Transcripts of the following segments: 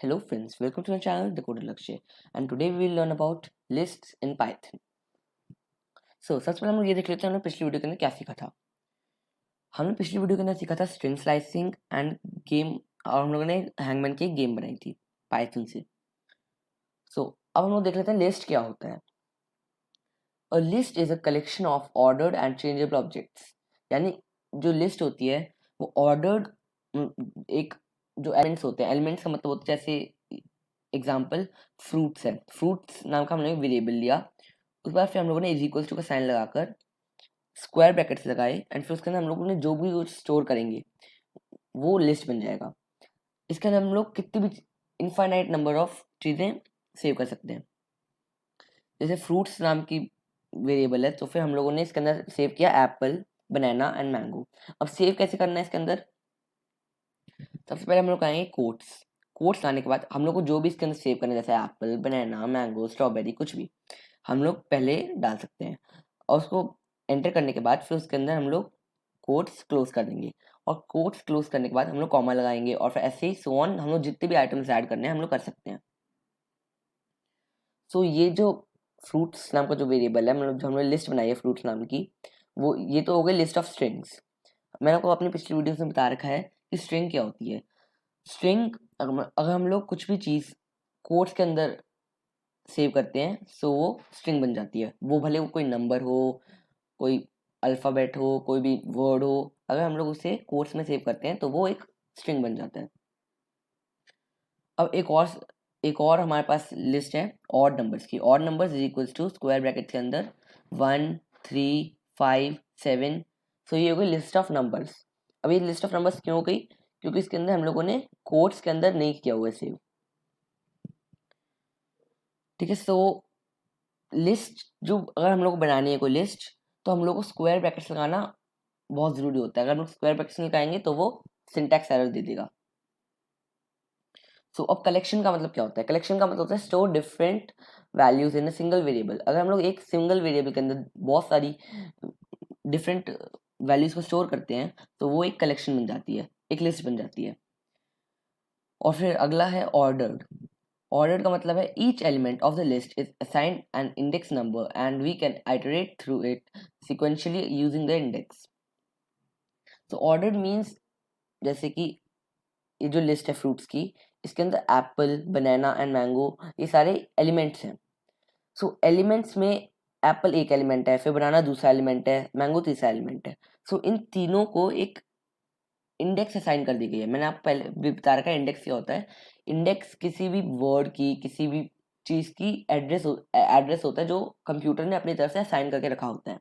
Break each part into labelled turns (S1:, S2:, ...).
S1: Hello friends, welcome to my channel The Coder Lakshay, and today we will learn about lists in Python. सबसे पहले हम लोग ये देख लेते हैं हमने पिछली वीडियो के अंदर क्या सीखा था। हमने पिछली वीडियो के अंदर सीखा था स्ट्रिंग स्लाइसिंग एंड गेम, और हम लोगों ने हैंगमैन की एक गेम बनाई थी पाइथन से। अब हम लोग देख लेते हैं लिस्ट क्या होता है। A list is a collection of ordered and changeable objects, यानी जो लिस्ट होती है वो ऑर्डर्ड एक जो एलिमेंट्स होते हैं, एलिमेंट्स का मतलब होता है जैसे एग्जाम्पल फ्रूट्स है, फ्रूट्स नाम का हमने वेरिएबल लिया, उसके बाद फिर हम लोगों ने इज इक्वल टू का साइन लगाकर स्क्वायर ब्रैकेट्स लगाए एंड फिर उसके अंदर हम लोगों ने जो भी स्टोर करेंगे वो लिस्ट बन जाएगा। इसके अंदर हम लोग कितनी भी इनफाइनाइट नंबर ऑफ चीज़ें सेव कर सकते हैं। जैसे फ्रूट्स नाम की वेरिएबल है तो फिर हम लोगों ने इसके अंदर सेव किया एप्पल, बनाना एंड मैंगो। अब सेव कैसे करना है इसके अंदर, सबसे पहले हम लोग आएंगे कोट्स। कोट्स लाने के बाद हम लोग को जो भी इसके अंदर सेव करना है जैसे एप्पल, बनाना, मैंगो, स्ट्रॉबेरी, कुछ भी हम लोग पहले डाल सकते हैं, और उसको एंटर करने के बाद फिर उसके अंदर हम लोग कोट्स क्लोज कर देंगे, और कोट्स क्लोज करने के बाद हम लोग कॉमा लगाएंगे, और फिर ऐसे ही सो ऑन हम लोग जितने भी आइटम्स ऐड करने हैं हम लोग कर सकते हैं। ये जो फ्रूट्स नाम का जो वेरिएबल है, मतलब जो हमने लिस्ट बनाई है फ्रूट्स नाम की, वो ये तो हो गई लिस्ट ऑफ स्ट्रिंग्स। मैंने आपको अपनी पिछली वीडियो में बता रखा है कि स्ट्रिंग क्या होती है। स्ट्रिंग अगर हम लोग कुछ भी चीज़ कोट्स के अंदर सेव करते हैं वो स्ट्रिंग बन जाती है, वो भले वो कोई नंबर हो, कोई अल्फ़ाबेट हो, कोई भी वर्ड हो, अगर हम लोग उसे कोट्स में सेव करते हैं तो वो एक स्ट्रिंग बन जाता है। अब एक और हमारे पास लिस्ट है ऑड नंबर्स की। Odd numbers is equals to square bracket के अंदर 1, 3, 5, 7। ये हो गई लिस्ट ऑफ नंबर्स। अब ये लिस्ट ऑफ नंबर्स क्यों हो गई, क्योंकि इसके अंदर हम लोगों ने कोट्स के अंदर नहीं किया हुआ है सेव। ठीक है, लिस्ट जो अगर हम लोग को बनानी है कोई लिस्ट, तो हम लोग को स्क्वायर ब्रैकेट्स लगाना बहुत ज़रूरी होता है। अगर हम लोग स्क्वायर ब्रैकेट्स लगाएंगे तो वो सिंटैक्स एरर दे देगा। अब कलेक्शन का मतलब क्या होता है, कलेक्शन का मतलब होता है store different values in a single variable. अगर हम लोग एक सिंगल वेरिएबल के अंदर बहुत सारी डिफरेंट वैल्यूज को स्टोर करते हैं तो वो एक कलेक्शन बन जाती है, एक लिस्ट बन जाती है। और फिर अगला है ऑर्डर्ड। ऑर्डर्ड का मतलब है each element of the list is assigned an index number and we can iterate through it sequentially using the index. Ordered means जैसे कि ये जो लिस्ट है फ्रूट्स की, इसके अंदर एप्पल, बनाना एंड मैंगो ये सारे एलिमेंट्स हैं। एलिमेंट्स में एप्पल एक एलिमेंट है, फिर बनाना दूसरा एलिमेंट है, मैंगो तीसरा एलिमेंट है। इन तीनों को एक इंडेक्स असाइन कर दी गई है। मैंने आपको पहले भी बता रखा है इंडेक्स क्या होता है। इंडेक्स किसी भी वर्ड की, किसी भी चीज़ की एड्रेस होता है जो कंप्यूटर ने अपनी तरफ से असाइन करके रखा होता है।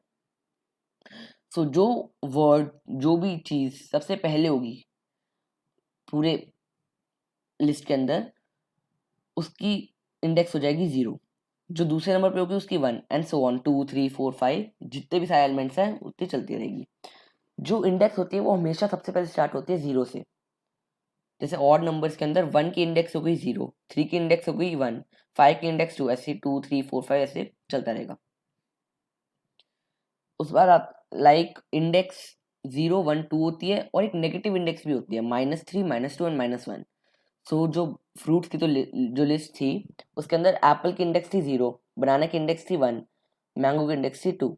S1: जो वर्ड, जो भी चीज़ सबसे पहले होगी पूरे लिस्ट के अंदर, उसकी इंडेक्स हो जाएगी 0। जो दूसरे नंबर पे होगी उसकी 1 एंड सो ऑन 2, 3, 4, 5, जितने भी सारे एलिमेंट्स हैं उतनी चलती रहेगी। जो इंडेक्स होती है वो हमेशा सबसे पहले स्टार्ट होती है 0 से। जैसे ऑड नंबर्स के अंदर 1 की इंडेक्स हो गई 0, 3 की इंडेक्स हो गई 1, 5 की इंडेक्स 2, ऐसे 2, 3, 4, 5 ऐसे चलता रहेगा। उस बाद आप लाइक इंडेक्स 0, 1, 2 होती है, और एक नेगेटिव इंडेक्स भी होती है -3, -2 एंड -1। जो फ्रूट्स की जो लिस्ट थी उसके अंदर एप्पल की इंडेक्स थी 0, बनाना की इंडेक्स थी 1, मैंगो की इंडेक्स थी 2,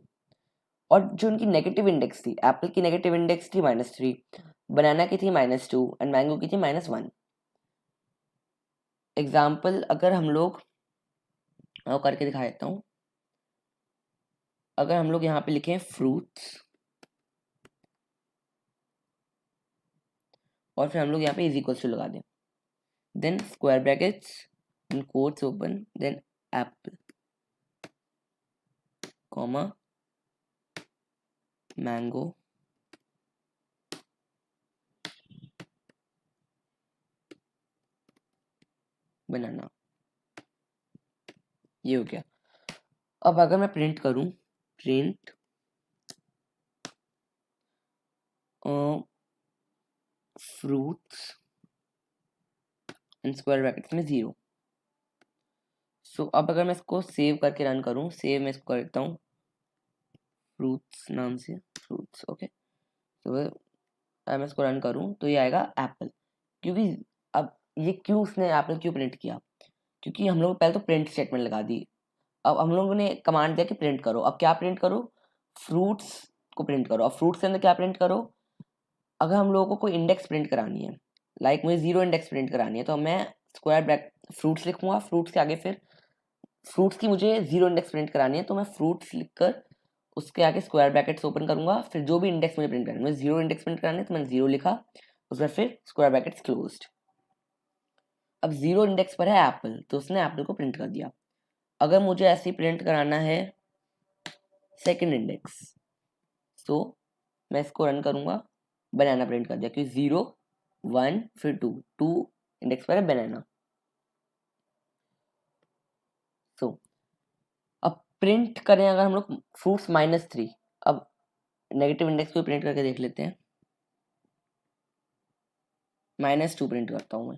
S1: और जो उनकी नेगेटिव इंडेक्स थी, एप्पल की नेगेटिव इंडेक्स थी -3, बनाना की थी -2 एंड मैंगो की थी -1। एग्जाम्पल अगर हम लोग करके दिखा देता हूँ। अगर हम लोग यहाँ पे लिखें फ्रूट्स, और फिर हम लोग यहाँ पे इज इक्वल्स टू लगा दें, then square brackets and quotes open, then apple, comma, mango, banana, ये हो गया। अब अगर मैं प्रिंट करूं, print fruits and square brackets में 0। अब अगर मैं इसको सेव करके रन करूं, सेव मैं इसको करता हूँ फ्रूट्स नाम से, फ्रूट्स, ओके। अगर मैं इसको रन करूं तो ये आएगा एप्पल, क्योंकि अब ये क्यों उसने एप्पल क्यों प्रिंट किया, क्योंकि हम लोग पहले तो प्रिंट स्टेटमेंट लगा दी। अब हम लोगों ने कमांड दिया कि प्रिंट करो, अब क्या प्रिंट करो, फ्रूट्स को प्रिंट करो। अब फ्रूट्स के अंदर क्या प्रिंट करो, अगर हम लोगों को कोई इंडेक्स प्रिंट करानी है, लाइक मुझे 0 इंडेक्स प्रिंट करानी है, तो मैं स्क्वायर ब्रैकेट फ्रूट्स लिखूंगा, फ्रूट्स के आगे फिर फ्रूट्स की मुझे 0 इंडेक्स प्रिंट करानी है, तो मैं फ्रूट्स लिखकर उसके आगे स्क्वायर ब्रैकेट्स ओपन करूंगा, फिर जो भी इंडेक्स मुझे प्रिंट करना है, मुझे 0 इंडेक्स प्रिंट कराना है तो मैंने 0 लिखा, उसके बाद फिर स्क्वायर ब्रैकेट्स क्लोज्ड। अब 0 इंडेक्स पर है एप्पल, तो उसने एप्पल को प्रिंट कर दिया। अगर मुझे ऐसे ही प्रिंट कराना है सेकंड इंडेक्स, तो मैं इसको रन करूंगा, बनाना प्रिंट कर दिया, क्योंकि 0 1 फिर 2 2 इंडेक्स पर है बनाना। सो अब प्रिंट करें अगर हम लोग फ्रूट्स -3, अब नेगेटिव इंडेक्स को प्रिंट करके देख लेते हैं। -2 प्रिंट करता हूँ मैं,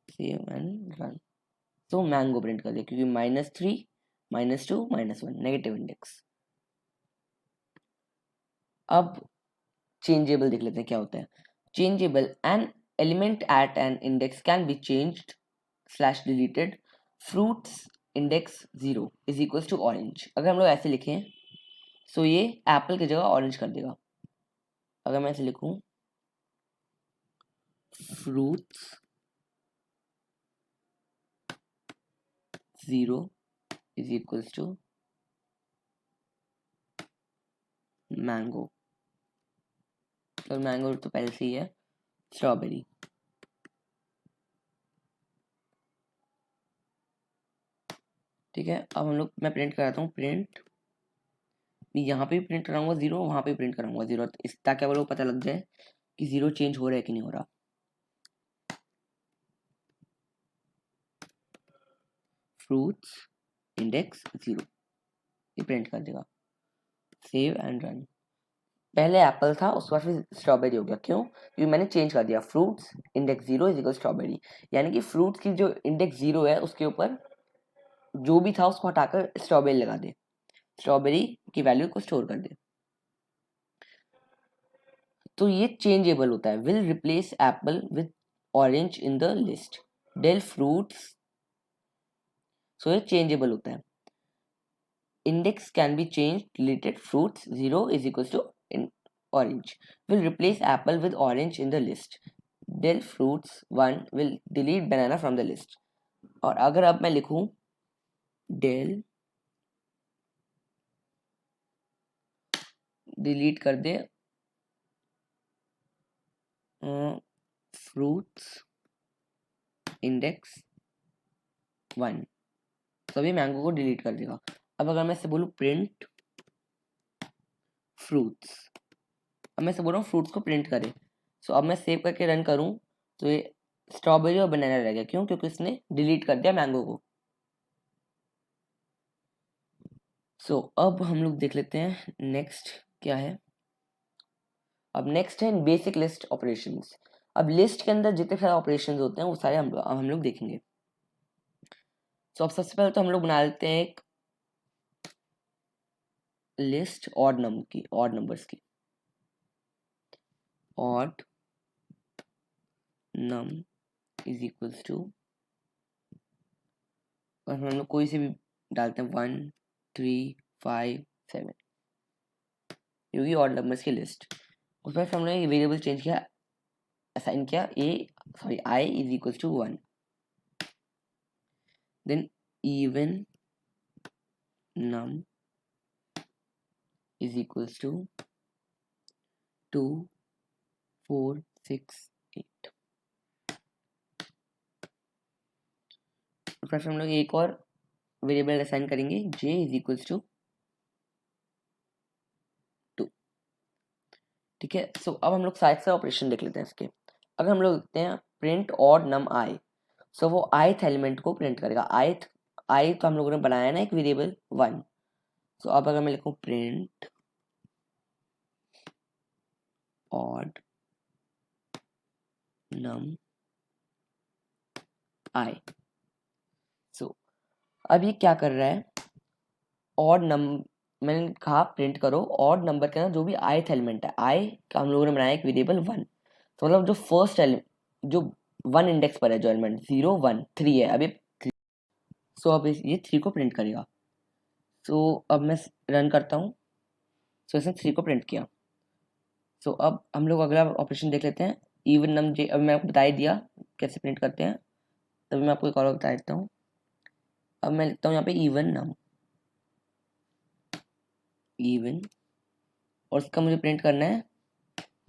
S1: सेव एंड रन। तो मैंगो प्रिंट कर दिया, क्योंकि -3 -2 -1 नेगेटिव इंडेक्स। अब चेंजेबल देख लेते हैं क्या होता है। Changeable, an element at an index can be changed slash deleted, fruits index 0 is equals to orange. अगर हम लोग ऐसे लिखें तो ये एप्पल की जगह ऑरेंज कर देगा। अगर मैं ऐसे लिखूं fruits 0 is equals to mango, और मैंगो तो पहले से ही है स्ट्रॉबेरी। ठीक है, अब हम लोग मैं प्रिंट कराता हूँ, प्रिंट यहाँ पे भी प्रिंट कराऊंगा 0, वहां पे प्रिंट कराऊंगा 0, इस ताकि वो लोग पता लग जाए कि 0 चेंज हो रहा है कि नहीं हो रहा। फ्रूट्स इंडेक्स 0 ये प्रिंट कर देगा, सेव एंड रन। पहले एप्पल था, उसके बाद फिर स्ट्रॉबेरी हो गया, क्यों, क्योंकि मैंने चेंज कर दिया fruits index 0 is equal strawberry, यानी कि फ्रूट्स की जो इंडेक्स 0 है उसके ऊपर जो भी था उसको हटाकर स्ट्रॉबेरी लगा दे, स्ट्रॉबेरी की वैल्यू को स्टोर कर दे। तो ये चेंजेबल होता है, will replace apple with orange in the list, del fruits. So ये चेंजेबल होता है, index can be change deleted, fruits 0 is equal to orange, will replace apple with orange in the list, del fruits 1 will delete banana from the list। और अगर अब मैं लिखूं del delete कर दे fruits index 1, सभी mango को delete कर देगा। अब अगर मैं से बोलूं प्रिंट फ्रूट्स, अब मैं से बोल रहा हूँ फ्रूट्स को प्रिंट करे, सो अब मैं सेव करके रन करूं तो ये स्ट्रॉबेरी और बनाना रह गया, क्यों, क्योंकि इसने डिलीट कर दिया मैंगो को। सो अब हम लोग देख लेते हैं नेक्स्ट क्या है। अब नेक्स्ट है बेसिक लिस्ट ऑपरेशंस। अब लिस्ट के अंदर जितने सारे ऑपरेशंस होते हैं वो सारे हम लोग देखेंगे। सो अब सबसे पहले तो हम लोग बना लेते हैं एक लिस्ट ऑड नंबर्स की, odd num is equals to, और हम लोग कोई से भी डालते हैं 1 3 5 7, क्योंकि ऑड नंबर्स की लिस्ट। उस पर हमने ये वेरिएबल चेंज किया, असाइन किया i is equals to 1, then even num is equals to 2 4 6 8। फिर हम लोग एक और वेरिएबल असाइन करेंगे j इज इक्वल्स टू 2। ठीक है, सो अब हम लोग साइड से ऑपरेशन देख लेते हैं इसके। अगर हम लोग देखते हैं प्रिंट ऑड नम i, सो वो ith एलिमेंट को प्रिंट करेगा। i तो हम लोगों ने बनाया ना एक वेरिएबल 1, सो अब अगर मैं लिखूं प्रिंट ऑड नम i, सो अब ये क्या कर रहा है, ऑड मैंने कहा प्रिंट करो ऑड नंबर के अंदर जो भी ith एलिमेंट है, i का हम लोगों ने बनाया एक वेरिएबल 1, तो मतलब जो फर्स्ट एलिमेंट जो 1 इंडेक्स पर है जो एलिमेंट 0 1 3 है, अभी सो अब ये 3 को प्रिंट करेगा। सो अब मैं रन करता हूँ। सो इसने 3 को प्रिंट किया। सो अब हम लोग अगला ऑपरेशन देख लेते हैं, इवन नम जे। अब मैं आपको बता ही दिया कैसे प्रिंट करते हैं, तभी मैं आपको एक और बता देता हूँ। अब मैं लिखता हूँ यहाँ पे इवन नम, इवन, और इसका मुझे प्रिंट करना है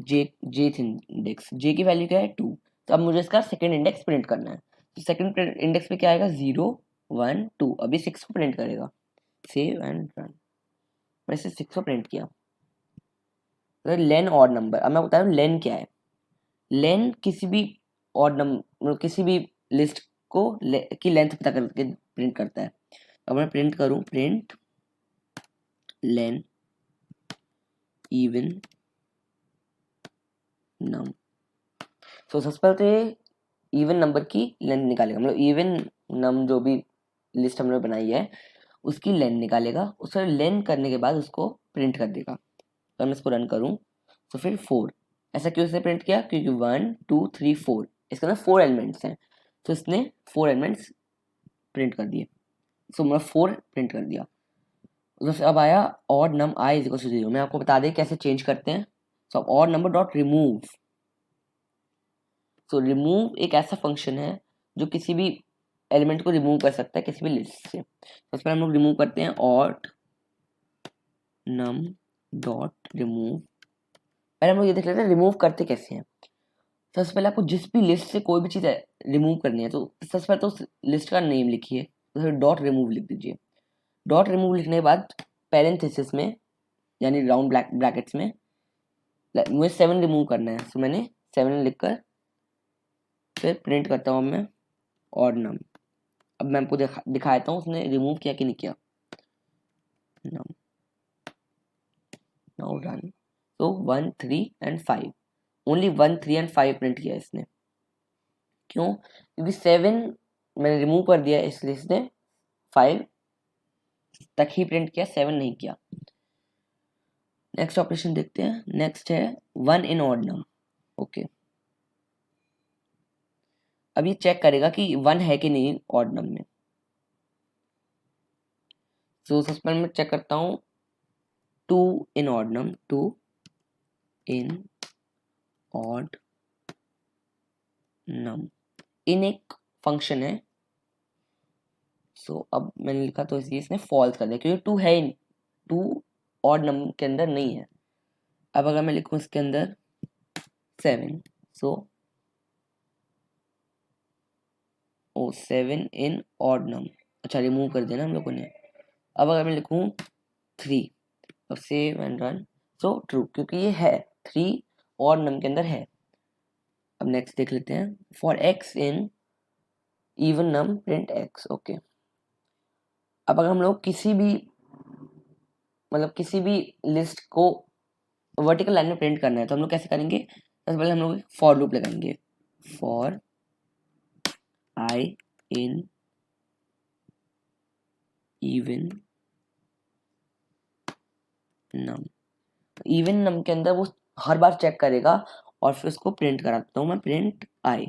S1: जे इंडेक्स। जे की वैल्यू क्या है 2, तो अब मुझे इसका सेकंड इंडेक्स प्रिंट करना है। तो सेकंड इंडेक्स पे क्या आएगा 0 1 2, अभी 6 को प्रिंट करेगा। Save and run. मैंने इसे 6 को प्रिंट किया। तो लेन ऑड नंबर, अब मैं बता रहा हूँ लेन क्या है। लेन किसी भी ऑड नंबर, किसी भी लिस्ट को की लेंथ पता करके प्रिंट करता है। अब मैं प्रिंट करूँ प्रिंट लेन इवन नम। तो सबसे पहले तो ये इवन नंबर की लेंथ निकालेगा, मतलब इवन नम जो भी लिस्ट हमने बनाई है उसकी लेंथ निकालेगा। उसको लेंथ करने के बाद उसको प्रिंट कर देगा। तो मैं इसको रन करूँ तो फिर 4। ऐसा क्यों इसने प्रिंट किया, क्योंकि 1 2 3 4 इसके अंदर 4 एलिमेंट्स हैं, तो इसने 4 एलिमेंट्स प्रिंट कर दिए। सो मैं 4 प्रिंट कर दिया। तो अब आया odd num I is equal to 0। मैं आपको बता दें कैसे चेंज करते हैं। So odd number dot remove. So remove एक ऐसा फंक्शन है जो किसी भी एलिमेंट को रिमूव कर सकता है किसी भी लिस्ट से। तो पहले हम लोग रिमूव करते हैं ऑड नम डॉट रिमूव। पहले हम लोग ये देख लेते हैं रिमूव करते कैसे हैं। सबसे पहले आपको जिस भी लिस्ट से कोई भी चीज़ रिमूव करनी है, तो सबसे पहले तो उस लिस्ट का नेम लिखिए, तो फिर डॉट रिमूव लिख दीजिए। डॉट रिमूव लिखने के बाद पैरेंथेसिस में यानी राउंड ब्रैकेट्स में मुझे 7 रिमूव करना है, तो मैंने 7 लिखकर फिर प्रिंट करता हूँ मैं ऑड नम। अब मैं आपको दिखाता हूँ उसने रिमूव किया कि नहीं किया। नम नाउ रन। तो 1 3 एंड 5, ओनली 1 3 एंड 5 प्रिंट किया इसने। क्यों, क्योंकि 7 मैंने रिमूव कर दिया इसलिए इसने 5 तक ही प्रिंट किया, 7 नहीं किया। नेक्स्ट ऑपरेशन देखते हैं। नेक्स्ट है 1 इन ऑड नम। ओके, अब ये चेक करेगा कि 1 है कि नहीं ऑड नम में। तो सबसे पहले मैं चेक करता हूँ 2 इन ऑड नम, 2 इन ऑड नम। इन एक फंक्शन है। सो अब मैंने लिखा तो इसलिए इसने फॉल्स कर दिया क्योंकि 2 है ही, 2 ऑड नंबर के अंदर नहीं है। अब अगर मैं लिखूं इसके अंदर 7, सो 7 इन ऑड नम, अच्छा रिमूव कर दिया ना हम लोगों ने। अब अगर मैं लिखूं 3, अब save and run, so true, क्योंकि ये है 3 ऑड नम के अंदर है। अब नेक्स्ट देख लेते हैं for x in even num print x। Okay, अब अगर हम लोग किसी भी मतलब किसी भी लिस्ट को वर्टिकल लाइन में प्रिंट करना है तो हम लोग कैसे करेंगे। सबसे पहले हम लोग फॉर लूप लगाएंगे, for I in even num. Even num के अंदर वो हर बार चेक करेगा और फिर उसको प्रिंट कराता हूँ मैं प्रिंट आई।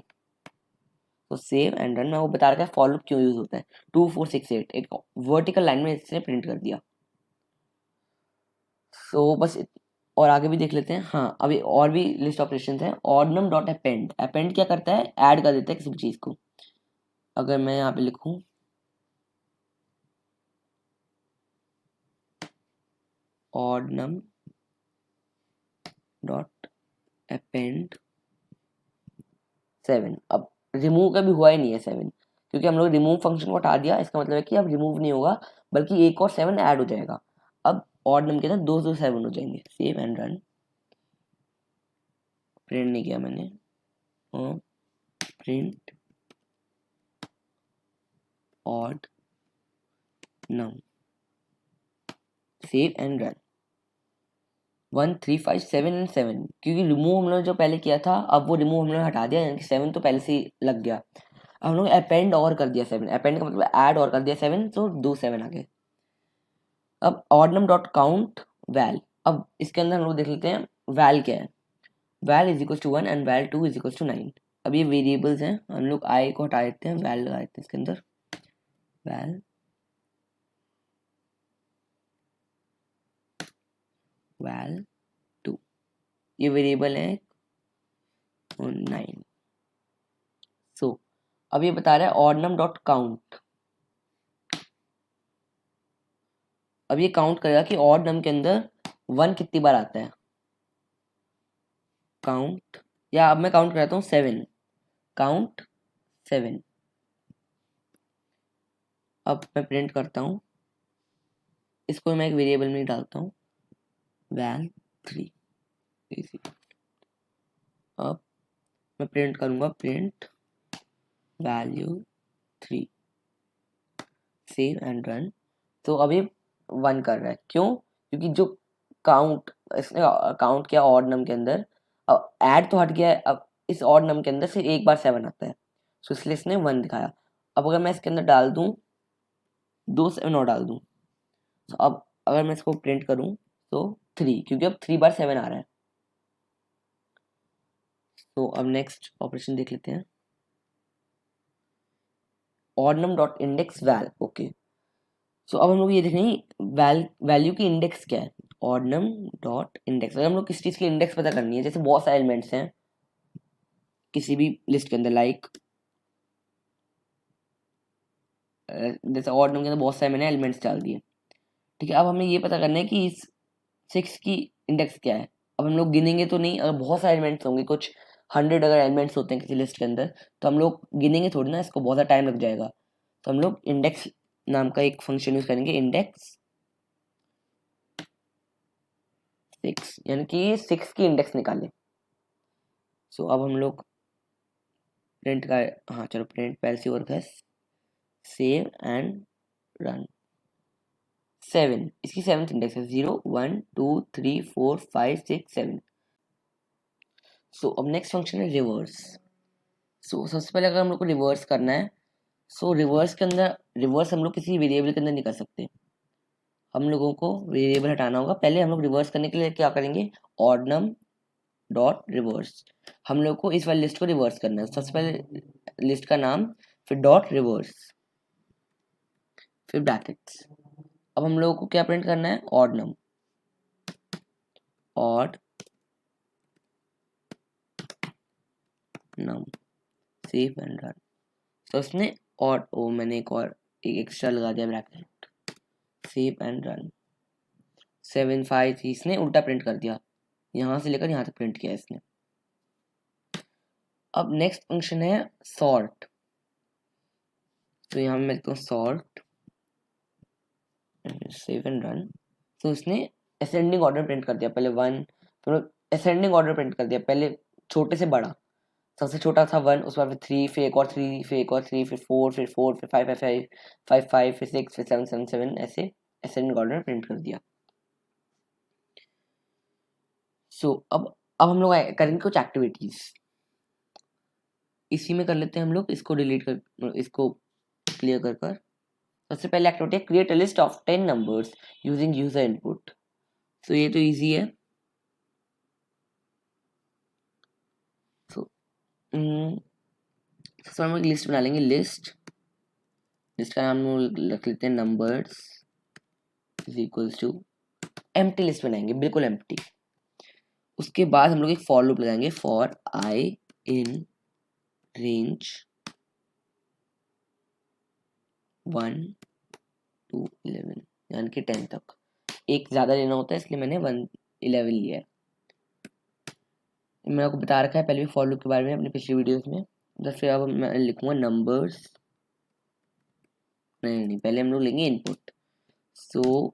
S1: तो सेव एंड रन। मैं वो बता रहा था फॉर लूप क्यों यूज होता है। 2 4 6 8 एक वर्टिकल लाइन में इसने प्रिंट कर दिया। सो बस और आगे भी देख लेते हैं। हाँ, अभी और भी लिस्ट ऑपरेशंस हैं। ऑर्डनम डॉट अपेंड, अपेंड क्या करता है, ऐड कर देता है किसी भी चीज को। अगर मैं यहाँ पे लिखूं ऑर्डनम डॉट अपेंड 7, अब रिमूव का भी हुआ ही नहीं है 7, क्योंकि हम लोग रिमूव फंक्शन को हटा दिया। इसका मतलब है कि अब रिमूव नहीं होगा बल्कि एक और 7 ऐड हो जाएगा। अब ऑड नम के अंदर 2 7 हो जाएंगे। Save and run. प्रिंट नहीं किया मैंने, print odd num, save and run. 1 3 5 7 and 7, क्योंकि रिमूव हमने जो पहले किया था अब वो रिमूव हमने हटा दिया, यानी कि 7 तो पहले से ही लग गया। अब हम लोग अपेंड और कर दिया 7, अपेंड का मतलब ऐड और कर दिया 7, तो 2 7 आ गए। अब ऑर्डनम डॉट काउंट वैल। अब इसके अंदर हम लोग देख लेते हैं वैल क्या है। Val is equal to 1 and val 2 is equal to 9। अब ये वेरिएबल्स हैं, हम लोग आई को हटा देते हैं, वैल लगा देते हैं इसके अंदर, वैल वैल 2, ये वेरिएबल है 9। सो अब ये बता रहा है ऑर्डनम डॉट काउंट। अब ये काउंट करेगा कि ऑड नम के अंदर 1 कितनी बार आता है। काउंट, या अब मैं काउंट कराता हूँ 7, काउंट 7। अब मैं प्रिंट करता हूँ, इसको मैं एक वेरिएबल में डालता हूँ, वैल 3। अब मैं प्रिंट करूँगा, print value 3, save and run. तो अभी 1 कर रहा है, क्यों? क्योंकि जो काउंट, इसने काउंट किया ऑड नम के अंदर, अब ऐड तो हट गया है, अब इस ऑड नम के अंदर सिर्फ एक बार 7 आता है, तो इसलिए इसने 1 दिखाया। अब अगर मैं इसके अंदर डाल दूं 2 7 और डाल दूं, तो अब अगर मैं इसको प्रिंट करूं तो 3, क्योंकि अब 3 बार 7 आ रहा है। तो अब नेक्स्ट ऑपरेशन देख लेते हैं, ऑर्डनम डॉट इंडेक्स वैल। ओके, सो अब हम लोग ये देख रहे हैं वैल्यू की इंडेक्स क्या है, ऑर्डनम डॉट इंडेक्स। अगर हम लोग किसी चीज़ की इंडेक्स पता करनी है, जैसे बहुत सारे एलिमेंट्स हैं किसी भी लिस्ट के अंदर, लाइक जैसे ऑर्डनम के अंदर बहुत सारे मैंने एलिमेंट्स डाल दिए, ठीक है। अब हमें ये पता करना है कि इस 6 की इंडेक्स क्या है। अब हम लोग गिनेंगे तो नहीं, अगर बहुत सारे एलिमेंट्स होंगे, कुछ 100 अगर एलिमेंट्स होते हैं किसी लिस्ट के अंदर, तो हम लोग गिनेंगे थोड़ी ना, इसको बहुत ज़्यादा टाइम लग जाएगा। तो हम लोग इंडेक्स नाम का एक फंक्शन यूज करेंगे, इंडेक्स 6, यानी कि 6 की इंडेक्स निकालें। सो अब हम लोग प्रिंट का, हाँ चलो प्रिंट पहले से वर्क है, सेव एंड रन। 7, इसकी 7th इंडेक्स है, 0 1 2 3 4 5 6 7। सो अब नेक्स्ट फंक्शन है रिवर्स। सो सबसे पहले अगर हम लोग को रिवर्स करना है, सो रिवर्स के अंदर, रिवर्स हम लोग किसी वेरिएबल के अंदर नहीं कर सकते, हम लोगों को वेरिएबल हटाना होगा। पहले हम लोग रिवर्स करने के लिए क्या करेंगे, ऑर्डनम डॉट रिवर्स। हम लोग को इस वाली लिस्ट को रिवर्स करना है, सबसे पहले लिस्ट का नाम, फिर डॉट रिवर्स, फिर ब्रैकेट्स। अब हम लोगों को क्या प्रिंट करना है, odd num, odd num, save and run. तो उसने और ओ मैंने एक और एक एक्स्ट्रा लगा दिया ब्रैकेट, सेव एंड रन। 7 5 थी, इसने उल्टा प्रिंट कर दिया, यहाँ से लेकर यहाँ तक प्रिंट किया इसने। अब नेक्स्ट फंक्शन है सॉर्ट। तो यहाँ मैं लिखता हूँ सॉर्ट, सेव एंड रन। तो उसने असेंडिंग ऑर्डर प्रिंट कर दिया, पहले 1, फिर असेंडिंग ऑर्डर प्रिंट कर दिया, पहले छोटे से बड़ा, सबसे छोटा था 1, उसके बाद फिर 3, फिर एक और 3, फिर एक और 3, फिर 4, फिर 4, फिर 5 5 5 5, फिर 6, फिर 7 7 7, ऐसे असेंडिंग ऑर्डर प्रिंट कर दिया। सो अब हम लोग करेंगे कुछ एक्टिविटीज, इसी में कर लेते हैं हम लोग, इसको डिलीट कर, इसको क्लियर कर कर। सबसे पहले एक्टिविटी है create a list of 10 numbers using user input. तो ये तो इजी है। सो हम एक लिस्ट बना लेंगे, लिस्ट का नाम रख लेते हैं numbers is equals to, empty list बनाएंगे, बिल्कुल एम्प्टी। उसके बाद हम लोग एक फॉर लूप लगाएंगे, for I in range 1 to 11, यानी कि 10 तक। एक ज़्यादा लेना होता है, इसलिए मैंने 11 लिया है। मैंने आपको बता रखा है पहले भी फॉर लूप के बारे में अपनी पिछली वीडियोस में। तो फिर अब मैं लिखूंगा नंबर्स, नहीं पहले हम लोग लेंगे input. So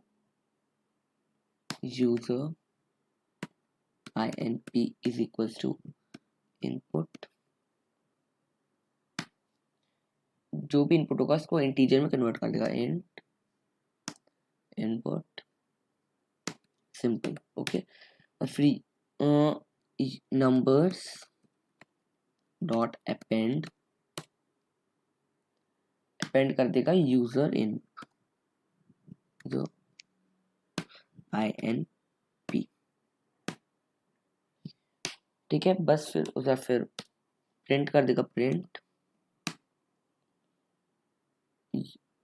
S1: user INP is equals to input, जो भी इनपुट होगा उसको इंटीजर में कन्वर्ट कर देगा, इंट इनपुट, सिंपल। ओके, और फ्री नंबर्स डॉट अपेंड कर देगा यूजर इन, जो INP, ठीक है। बस फिर उसे फिर प्रिंट कर देगा प्रिंट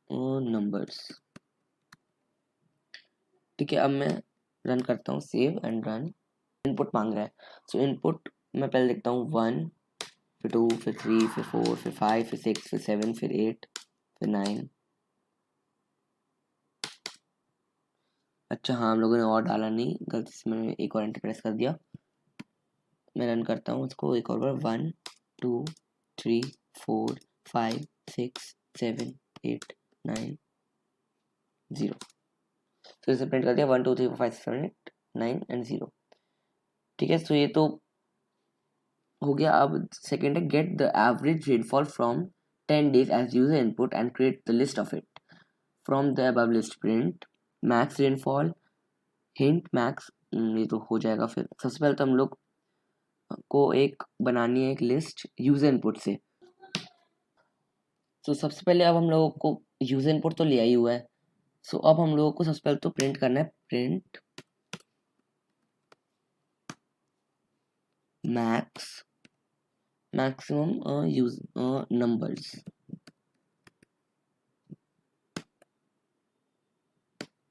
S1: नंबर्स। ठीक है, अब मैं रन करता हूँ, सेव एंड रन। इनपुट मांग रहा है, सो इनपुट मैं पहले लिखता हूँ 1, फिर 2, फिर 3, फिर 4, फिर 5, फिर 6, फिर 7, फिर 8, फिर 9। अच्छा हाँ, हम लोगों ने और डाला नहीं, गलती से मैंने एक और एंटर प्रेस कर दिया। मैं रन करता हूँ इसको एक और बार, 1, 2, 3, 4, 5, 6, 7, 8, 9, 0। तो इसे प्रिंट कर दिया 1, 2, 3, 4, 5, 6, 7, 8, 9 एंड 0। ठीक है, तो ये तो हो गया। अब सेकेंड है, get the average rainfall from 10 days as user input and create the list of it from the above list. Print max rainfall hint max, ये तो हो जाएगा। फिर सबसे पहले तो हम लोग को एक बनानी है एक लिस्ट यूजर इनपुट से। तो सबसे पहले अब हम लोगों को यूजर इनपुट तो लिया ही हुआ है, सो अब हम लोगों को सबसे पहले तो प्रिंट करना है print max maximum use numbers.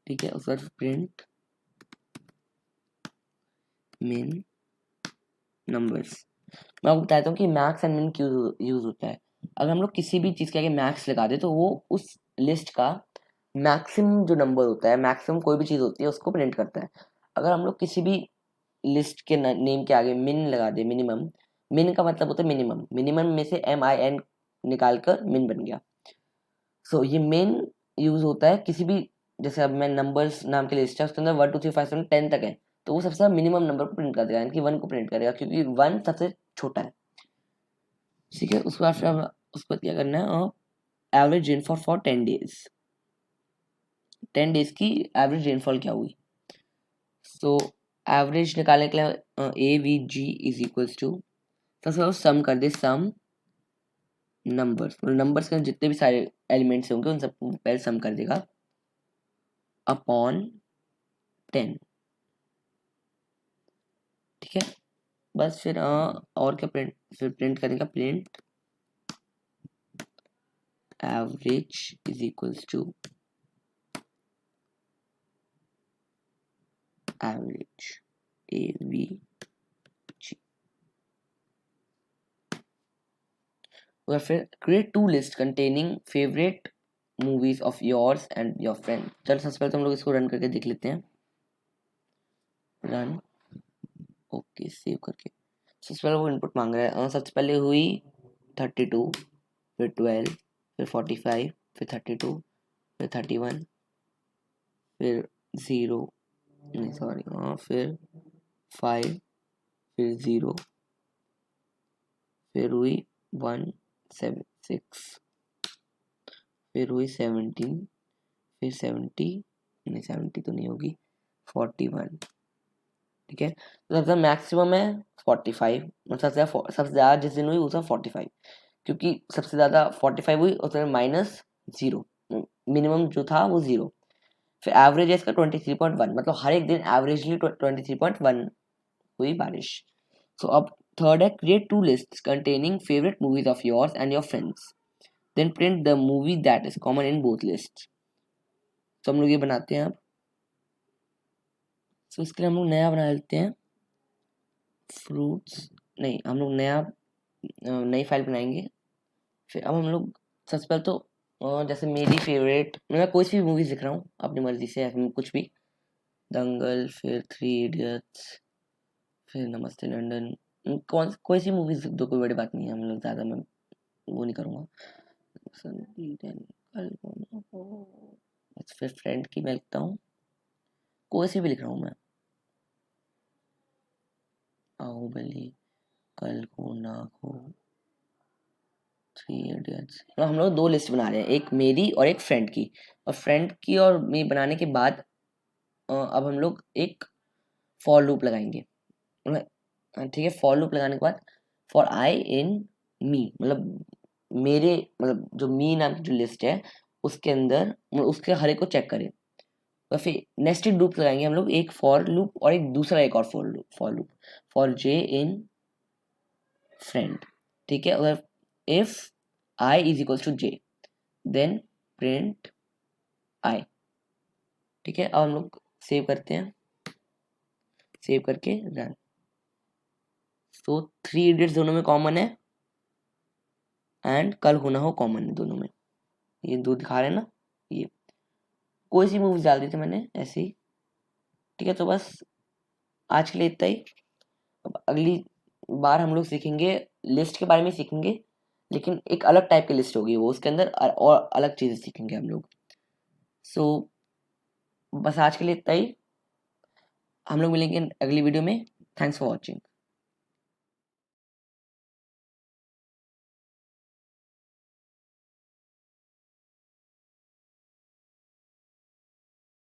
S1: ठीक है, उसके बाद प्रिंट मिन नंबर्स। मैं आपको बताता हूँ कि मैक्स एंड मिन क्यों यूज होता है। अगर हम लोग किसी भी चीज़ के आगे मैक्स लगा दे तो वो उस लिस्ट का मैक्सिमम जो नंबर होता है, मैक्सिमम कोई भी चीज़ होती है उसको प्रिंट करता है। अगर हम लोग किसी भी लिस्ट के नेम के आगे मिन लगा दे, मिनिमम, मिन का मतलब होता है मिनिमम, मिनिमम में से MIN निकाल कर मिन बन गया। सो ये मिन यूज होता है किसी भी, जैसे अब मैं नंबर्स नाम की लिस्ट है, उसके अंदर 1 2 3 5 7 10 तक है, तो वो सबसे मिनिमम नंबर को प्रिंट कर देगा, यानी कि 1 को प्रिंट करेगा, क्योंकि 1 सबसे छोटा है। ठीक है, उसके बाद फिर उसके बाद क्या करना है, average rainfall for 10 days। 10 days की एवरेज रेनफॉल क्या हुई। सो एवरेज निकालने के लिए AVG इज इक्वल्स टू, सबसे पहले सम कर दे, सम नंबर्स, नंबर्स के जितने भी सारे एलिमेंट्स होंगे उन सबको पहले सम कर देगा अपॉन 10। ठीक है, बस फिर और क्या प्रिंट, फिर प्रिंट करेगा print average is equals to average AVG। और फिर create two list containing favourite movies of yours and your friend. चल सबसे पहले तो हम लोग इसको रन करके देख लेते हैं, रन, ओके सेव करके। सबसे पहले वो इनपुट मांग रहा है, सबसे पहले हुई 32, फिर 12, फिर 45, फिर 32, फिर 31, फिर 0, नहीं सॉरी, फिर 5, फिर 0, फिर हुई 1 7 6, फिर हुई 17, फिर 70, नहीं 70 तो नहीं होगी, 41। ठीक है, तो सबसे मैक्सिमम है 45, मतलब सबसे ज़्यादा जिस दिन हुई उसमें 45, क्योंकि सबसे ज़्यादा 45 हुई, उसमें माइनस 0, मिनिमम जो था वो 0। फिर एवरेज है इसका 23.1, मतलब हर एक दिन एवरेजली 23.1 हुई बारिश। सो अब थर्ड है, create two list containing favourite movies of yours and your friends, then print the movie that is common in both list. तो हम लोग ये बनाते हैं अब। तो इसके लिए हम लोग नया बना लेते हैं फ्रूट्स, नहीं हम लोग नई फाइल बनाएंगे। फिर अब हम लोग सबसे पहले तो जैसे मेरी फेवरेट, मैं कोई सी भी मूवीज लिख रहा हूँ अपनी मर्जी से, ऐसे कुछ भी, दंगल, फिर 3 इडियट्स, फिर नमस्ते लंदन, कोई सी मूवीज लिख दो, कोई बड़ी बात नहीं है, हम लोग ज़्यादा मैं वो नहीं करूँगा। फिर फ्रेंड की मैं लिखता हूँ, कोई सी भी लिख रहा हूँ मैं, बाहुबली, कल हो ना हो, 3 इडियट्स। तो हम लोग 2 लिस्ट बना रहे हैं, एक मेरी और एक फ्रेंड की, और फ्रेंड की और मेरी बनाने के बाद अब हम लोग एक फॉर लूप लगाएंगे। ठीक है, फॉर लूप लगाने के बाद फॉर आई इन मी, मतलब मेरे, मतलब जो मी नाम की जो लिस्ट है उसके अंदर, उसके हर एक को चेक करें। और फिर नेस्टेड लूप लगाएंगे हम लोग, एक फॉर लूप और एक दूसरा एक और for loop, for j in friend. ठीक है, अगर if i is equal to j then print i. ठीक है, अब हम लोग सेव करते हैं, सेव करके रन। तो 3 इडियट्स दोनों में कॉमन है एंड कल होना हो कॉमन है दोनों में, ये दो दिखा रहे हैं ना, ये कोई सी मूवीज डाल दी थी मैंने ऐसे ही। ठीक है, तो बस आज के लिए इतना ही। अब अगली बार हम लोग सीखेंगे, लिस्ट के बारे में सीखेंगे, लेकिन एक अलग टाइप की लिस्ट होगी वो, उसके अंदर और अलग चीजें सीखेंगे हम लोग। सो बस आज के लिए इतना ही, हम लोग मिलेंगे अगली वीडियो में। Thanks for watching.